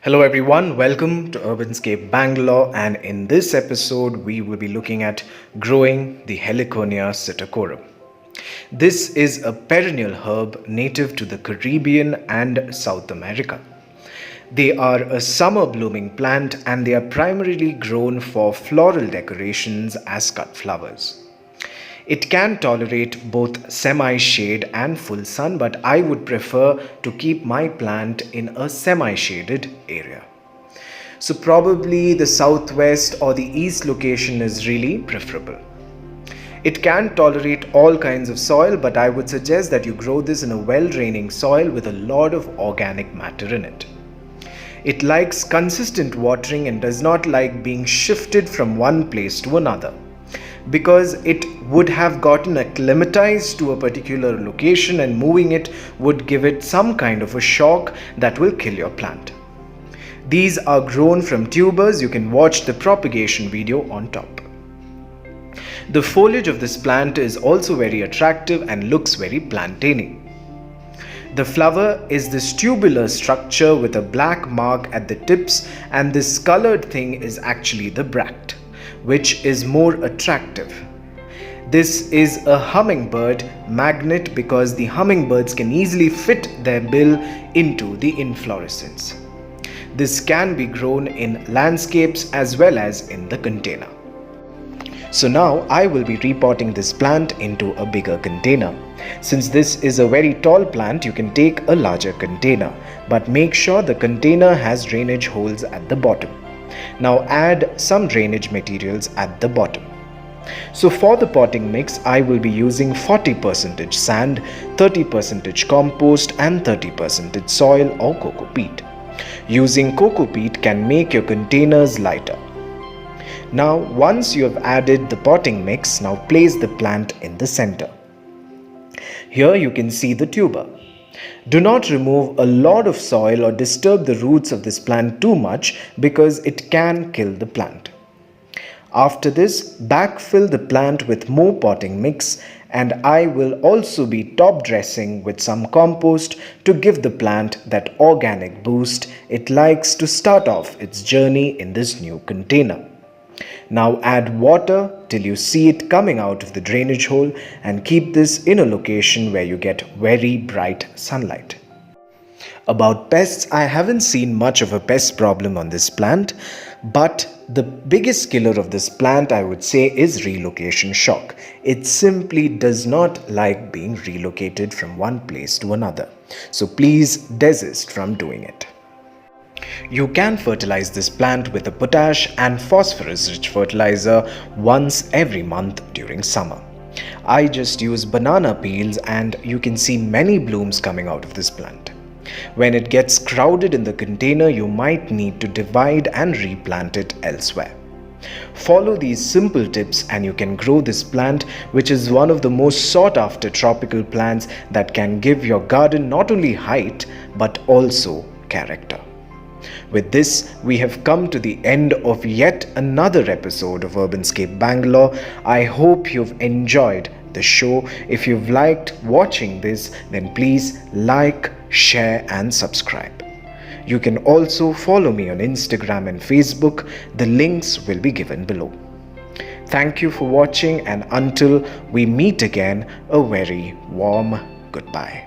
Hello everyone, welcome to Urbanscape Bangalore, and in this episode we will be looking at growing the Heliconia Psittacorum. This is a perennial herb native to the Caribbean and South America. They are a summer blooming plant and they are primarily grown for floral decorations as cut flowers. It can tolerate both semi-shade and full sun, but I would prefer to keep my plant in a semi-shaded area. So probably the southwest or the east location is really preferable. It can tolerate all kinds of soil, but I would suggest that you grow this in a well-draining soil with a lot of organic matter in it. It likes consistent watering and does not like being shifted from one place to another, because it would have gotten acclimatized to a particular location and moving it would give it some kind of a shock that will kill your plant. These are grown from tubers. You can watch the propagation video on top. The foliage of this plant is also very attractive and looks very plantainy. The flower is this tubular structure with a black mark at the tips, and this colored thing is actually the bract, which is more attractive. This is a hummingbird magnet because the hummingbirds can easily fit their bill into the inflorescence. This can be grown in landscapes as well as in the container. So now I will be repotting this plant into a bigger container. Since this is a very tall plant, you can take a larger container, but make sure the container has drainage holes at the bottom. Now add some drainage materials at the bottom. So for the potting mix, I will be using 40% sand, 30% compost and 30% soil or coco peat. Using coco peat can make your containers lighter. Now once you have added the potting mix, now place the plant in the center. Here you can see the tuber. Do not remove a lot of soil or disturb the roots of this plant too much because it can kill the plant. After this, backfill the plant with more potting mix, and I will also be top dressing with some compost to give the plant that organic boost it likes to start off its journey in this new container. Now add water till you see it coming out of the drainage hole, and keep this in a location where you get very bright sunlight. About pests, I haven't seen much of a pest problem on this plant, but the biggest killer of this plant, I would say, is relocation shock. It simply does not like being relocated from one place to another. So please desist from doing it. You can fertilize this plant with a potash and phosphorus rich fertilizer once every month during summer. I just use banana peels and you can see many blooms coming out of this plant. When it gets crowded in the container, you might need to divide and replant it elsewhere. Follow these simple tips and you can grow this plant, which is one of the most sought after tropical plants that can give your garden not only height but also character. With this, we have come to the end of yet another episode of Urbanscape Bangalore. I hope you've enjoyed the show. If you've liked watching this, then please like, share and subscribe. You can also follow me on Instagram and Facebook. The links will be given below. Thank you for watching, and until we meet again, a very warm goodbye.